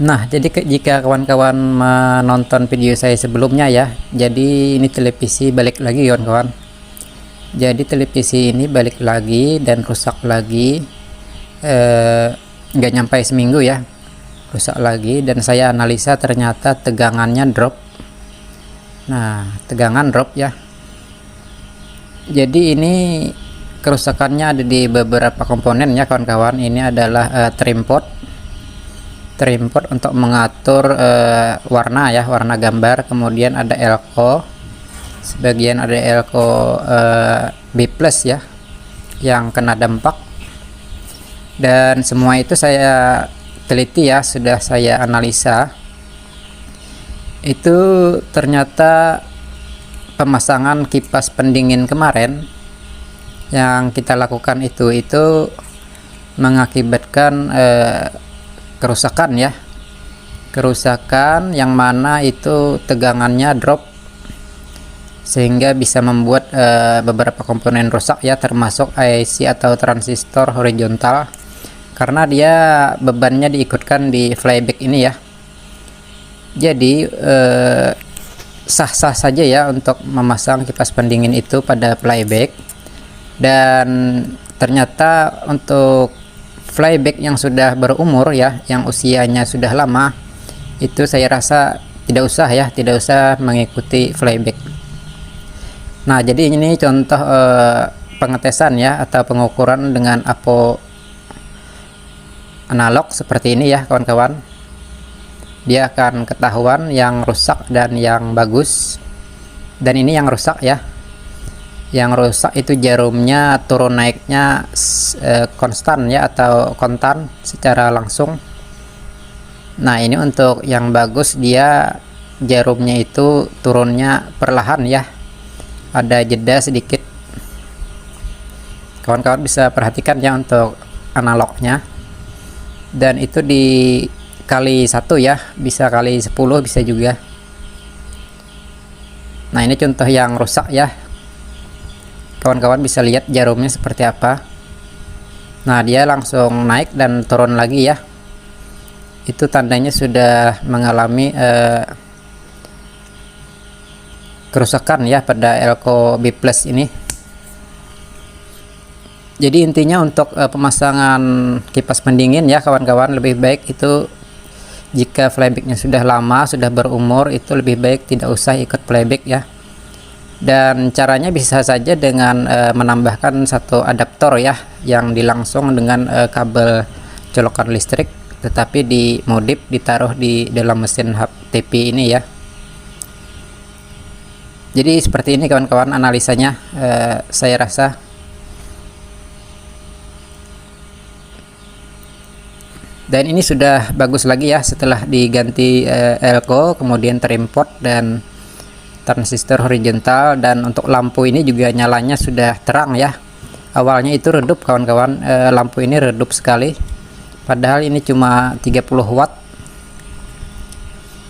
Nah, jadi jika kawan-kawan menonton video saya sebelumnya ya, jadi ini televisi balik lagi kawan-kawan. Jadi televisi ini balik lagi dan rusak lagi, nggak nyampe seminggu ya, rusak lagi, dan saya analisa ternyata tegangannya drop. Nah, tegangan drop ya. Jadi ini kerusakannya ada di beberapa komponen ya kawan-kawan. Ini adalah trim pot untuk mengatur warna ya, warna gambar. Kemudian ada elko, sebagian ada elko B+ ya yang kena dampak, dan semua itu saya teliti ya, sudah saya analisa. Itu ternyata pemasangan kipas pendingin kemarin yang kita lakukan itu mengakibatkan kerusakan ya, kerusakan yang mana itu tegangannya drop, sehingga bisa membuat beberapa komponen rusak ya, termasuk IC atau transistor horizontal, karena dia bebannya diikutkan di flyback ini ya. Jadi sah-sah saja ya untuk memasang kipas pendingin itu pada flyback, dan ternyata untuk flyback yang sudah berumur ya, yang usianya sudah lama, itu saya rasa tidak usah mengikuti flyback. Nah, jadi ini contoh pengetesan ya, atau pengukuran dengan apo analog seperti ini ya kawan-kawan. Dia akan ketahuan yang rusak dan yang bagus. Dan ini yang rusak ya. Yang rusak itu jarumnya turun naiknya konstan ya, atau kontan secara langsung. Nah, ini untuk yang bagus, dia jarumnya itu turunnya perlahan ya, ada jeda sedikit. Kawan-kawan bisa perhatikan ya untuk analognya, dan itu dikali 1 ya, bisa kali 10 bisa juga. Nah, ini contoh yang rusak ya, kawan-kawan bisa lihat jarumnya seperti apa. Nah, dia langsung naik dan turun lagi ya, itu tandanya sudah mengalami kerusakan ya pada elko B+ ini. Jadi intinya untuk pemasangan kipas pendingin ya kawan-kawan, lebih baik itu jika flybacknya sudah lama, sudah berumur, itu lebih baik tidak usah ikut flyback ya. Dan caranya bisa saja dengan menambahkan satu adaptor ya, yang dilangsung dengan kabel colokan listrik, tetapi dimodif, ditaruh di dalam mesin TP ini ya. Jadi seperti ini kawan-kawan analisanya, saya rasa. Dan ini sudah bagus lagi ya, setelah diganti elko, kemudian trim pot dan transistor horizontal. Dan untuk lampu ini juga nyalanya sudah terang ya. Awalnya itu redup kawan-kawan, lampu ini redup sekali, padahal ini cuma 30 watt.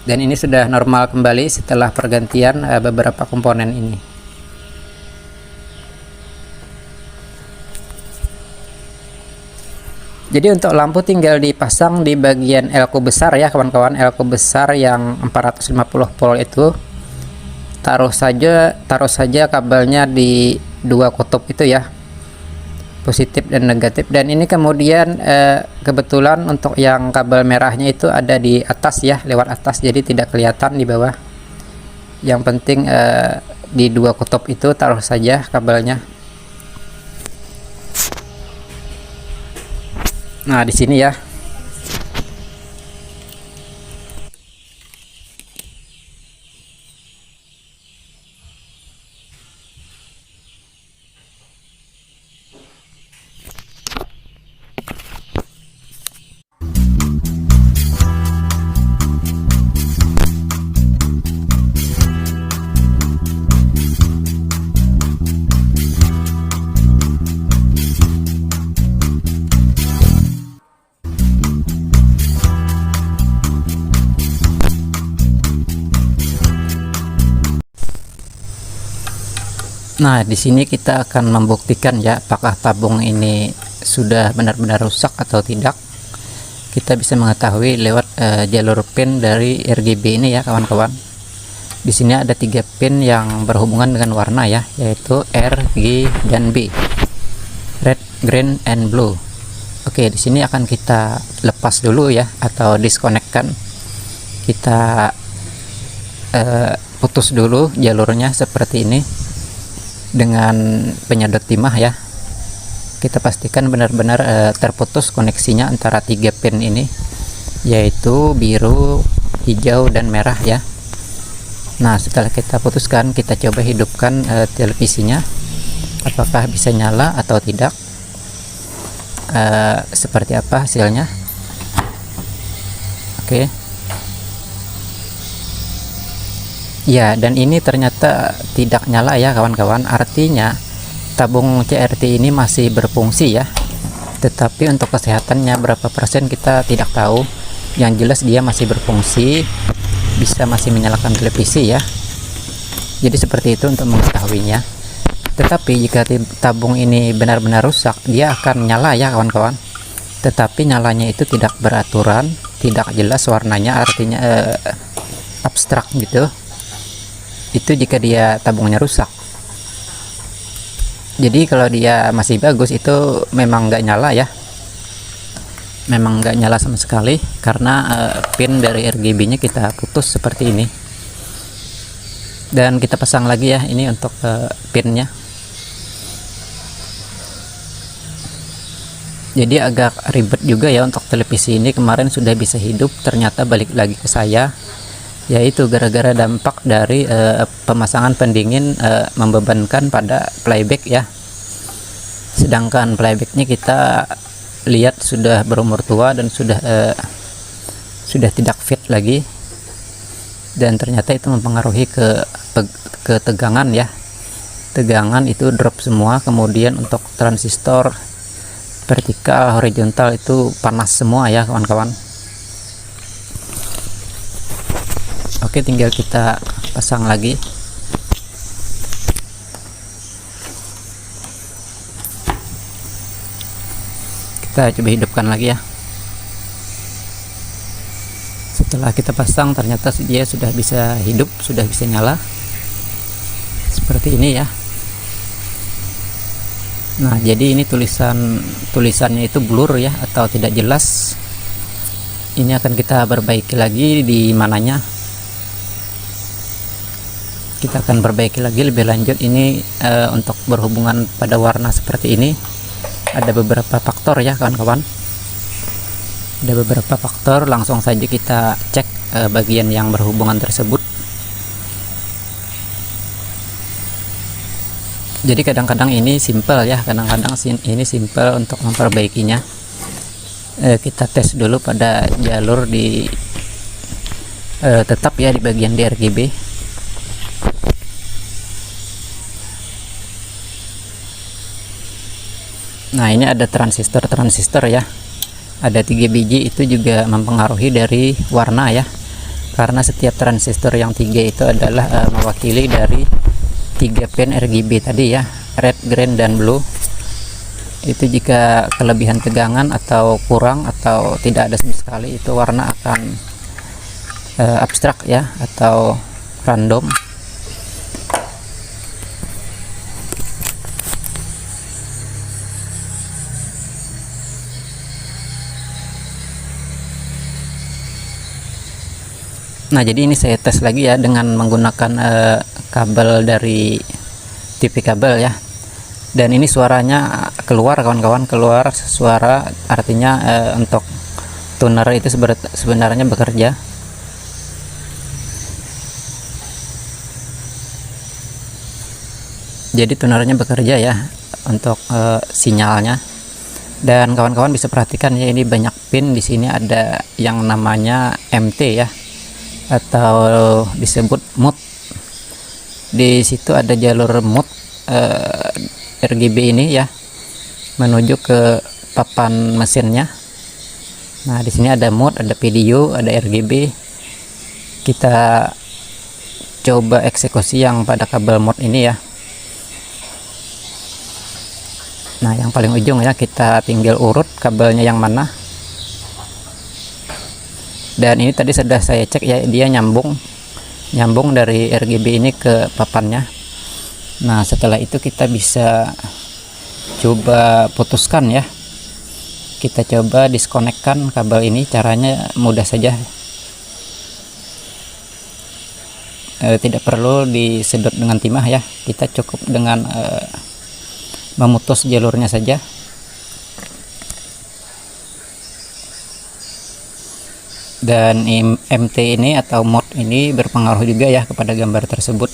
Dan ini sudah normal kembali setelah pergantian beberapa komponen ini. Jadi untuk lampu tinggal dipasang di bagian elko besar ya kawan-kawan, elko besar yang 450 volt itu. Taruh saja kabelnya di 2 kutub itu ya, positif dan negatif. Dan ini kemudian kebetulan untuk yang kabel merahnya itu ada di atas ya, lewat atas, jadi tidak kelihatan di bawah. Yang penting di 2 kutub itu taruh saja kabelnya. Nah, di sini ya. Nah, di sini kita akan membuktikan ya, apakah tabung ini sudah benar-benar rusak atau tidak. Kita bisa mengetahui lewat jalur pin dari RGB ini ya kawan-kawan. Di sini ada 3 pin yang berhubungan dengan warna ya, yaitu R, G, dan B. Red, green, and blue. Oke, di sini akan kita lepas dulu ya, atau disconnect-kan. Kita putus dulu jalurnya seperti ini dengan penyedot timah ya. Kita pastikan benar-benar terputus koneksinya antara 3 pin ini, yaitu biru, hijau, dan merah ya. Nah, setelah kita putuskan, kita coba hidupkan televisinya, apakah bisa nyala atau tidak, seperti apa hasilnya. Oke. Ya, dan ini ternyata tidak nyala ya kawan-kawan. Artinya tabung CRT ini masih berfungsi ya, tetapi untuk kesehatannya berapa persen kita tidak tahu. Yang jelas dia masih berfungsi, bisa masih menyalakan televisi ya. Jadi seperti itu untuk mengetahuinya. Tetapi jika tabung ini benar-benar rusak, dia akan nyala ya kawan-kawan, tetapi nyalanya itu tidak beraturan, tidak jelas warnanya, artinya abstrak gitu. Itu jika dia tabungnya rusak. Jadi kalau dia masih bagus, itu memang nggak nyala ya, memang nggak nyala sama sekali, karena pin dari RGB nya kita putus seperti ini. Dan kita pasang lagi ya, ini untuk pinnya. Jadi agak ribet juga ya untuk televisi ini. Kemarin sudah bisa hidup, ternyata balik lagi ke saya, yaitu gara-gara dampak dari pemasangan pendingin membebankan pada playback ya. Sedangkan playbacknya kita lihat sudah berumur tua dan sudah tidak fit lagi, dan ternyata itu mempengaruhi ke tegangan ya. Tegangan itu drop semua, kemudian untuk transistor vertikal, horizontal itu panas semua ya kawan-kawan. Oke, tinggal kita pasang lagi. Kita coba hidupkan lagi ya. Setelah kita pasang, ternyata dia sudah bisa hidup, sudah bisa nyala seperti ini ya. Nah, jadi ini tulisannya itu blur ya, atau tidak jelas. Ini akan kita perbaiki lagi di mananya. Kita akan perbaiki lagi lebih lanjut. Ini untuk berhubungan pada warna seperti ini. Ada beberapa faktor ya kawan-kawan, ada beberapa faktor. Langsung saja kita cek bagian yang berhubungan tersebut. Jadi kadang-kadang ini simple ya, kadang-kadang ini simple untuk memperbaikinya. Kita tes dulu pada jalur di tetap ya, di bagian DRGB. Nah, ini ada transistor ya, ada 3 biji. Itu juga mempengaruhi dari warna ya, karena setiap transistor yang 3 itu adalah mewakili dari 3 pin RGB tadi ya, red, green, dan blue. Itu jika kelebihan tegangan atau kurang atau tidak ada sama sekali, itu warna akan abstrak ya, atau random. Nah, jadi ini saya tes lagi ya dengan menggunakan kabel dari TV kabel ya. Dan ini suaranya keluar kawan-kawan, keluar suara, artinya untuk tuner itu sebenarnya bekerja. Jadi tunernya bekerja ya untuk sinyalnya. Dan kawan-kawan bisa perhatikan ya, ini banyak pin. Di sini ada yang namanya MT ya, atau disebut mode. Di situ ada jalur mode RGB ini ya, menuju ke papan mesinnya. Nah, di sini ada mode, ada video, ada RGB. Kita coba eksekusi yang pada kabel mode ini ya. Nah, yang paling ujung ya, kita tinggal urut kabelnya yang mana. Dan ini tadi sudah saya cek ya, dia nyambung dari RGB ini ke papannya. Nah setelah itu kita bisa coba putuskan ya, kita coba diskonekkan kabel ini. Caranya mudah saja, tidak perlu disedot dengan timah ya, kita cukup dengan memutus jalurnya saja. Dan MT ini atau mode ini berpengaruh juga ya kepada gambar tersebut.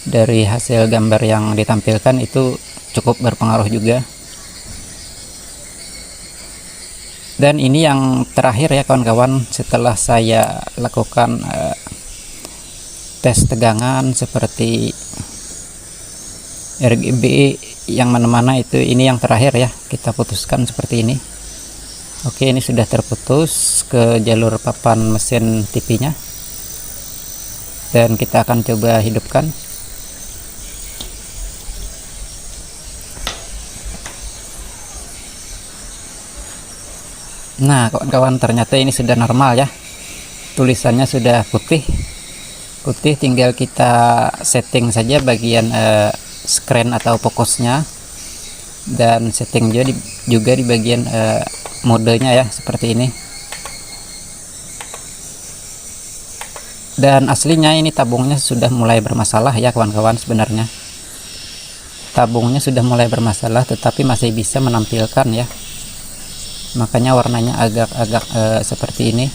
Dari hasil gambar yang ditampilkan itu cukup berpengaruh juga. Dan ini yang terakhir ya kawan-kawan, setelah saya lakukan tes tegangan seperti RGB yang mana-mana itu, ini yang terakhir ya, kita putuskan seperti ini. Oke, ini sudah terputus ke jalur papan mesin TV-nya, dan kita akan coba hidupkan. Nah kawan-kawan, ternyata ini sudah normal ya, tulisannya sudah putih, tinggal kita setting saja bagian screen atau fokusnya, dan setting juga di bagian modenya ya, seperti ini. Dan aslinya ini tabungnya sudah mulai bermasalah ya kawan-kawan, sebenarnya tabungnya sudah mulai bermasalah, tetapi masih bisa menampilkan ya, makanya warnanya agak seperti ini.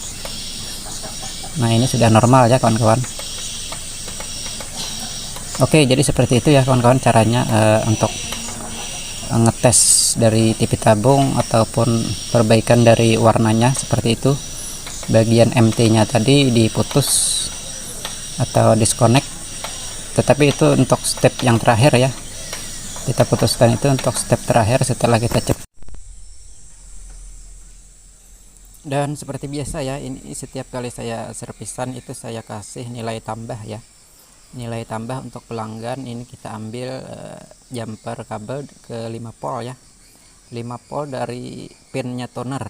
Nah ini sudah normal ya kawan-kawan. Oke, jadi seperti itu ya kawan-kawan caranya untuk ngetes dari TV tabung ataupun perbaikan dari warnanya seperti itu. Bagian MT-nya tadi diputus atau disconnect, tetapi itu untuk step yang terakhir ya, kita putuskan itu untuk step terakhir setelah kita cek. Dan seperti biasa ya, ini setiap kali saya servisan itu saya kasih nilai tambah ya, nilai tambah untuk pelanggan. Ini kita ambil jumper kabel ke 5 volt ya, 5 volt dari pinnya toner.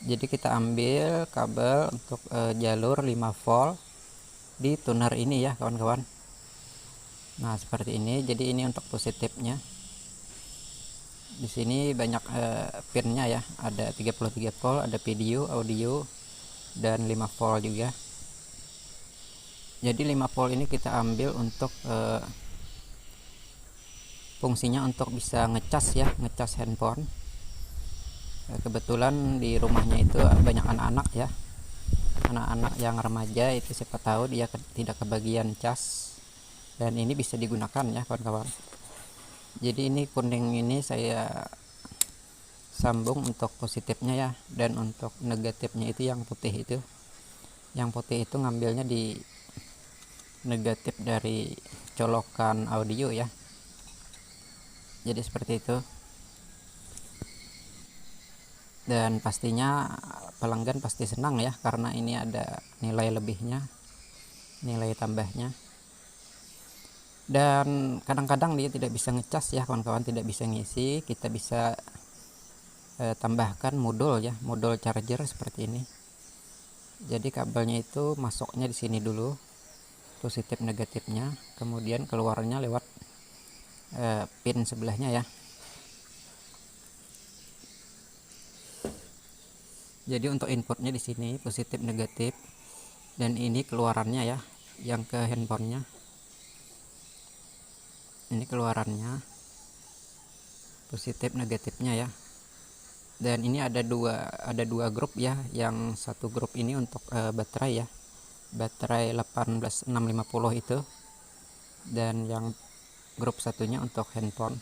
Jadi kita ambil kabel untuk jalur 5 volt di tuner ini ya kawan-kawan. Nah seperti ini, jadi ini untuk positifnya. Di sini banyak pinnya ya, ada 33 volt, ada video, audio, dan 5 volt juga. Jadi 5 volt ini kita ambil untuk fungsinya untuk bisa ngecas ya, ngecas handphone. Kebetulan di rumahnya itu banyak anak-anak ya, anak-anak yang remaja itu, siapa tahu dia tidak kebagian cas, dan ini bisa digunakan ya kawan-kawan. Jadi ini kuning ini saya sambung untuk positifnya ya, dan untuk negatifnya itu yang putih itu. Yang putih itu ngambilnya di negatif dari colokan audio ya. Jadi seperti itu. Dan pastinya pelanggan pasti senang ya, karena ini ada nilai lebihnya, nilai tambahnya. Dan kadang-kadang dia tidak bisa ngecas ya kawan-kawan, tidak bisa ngisi. Kita bisa tambahkan modul ya, modul charger seperti ini. Jadi kabelnya itu masuknya di sini dulu, positif negatifnya, kemudian keluarnya lewat pin sebelahnya ya. Jadi untuk inputnya di sini positif negatif, dan ini keluarannya ya, yang ke handphonenya. Ini keluarannya positif negatifnya ya. Dan ini ada dua grup ya, yang satu grup ini untuk baterai ya, baterai 18650 itu, dan yang grup satunya untuk handphone.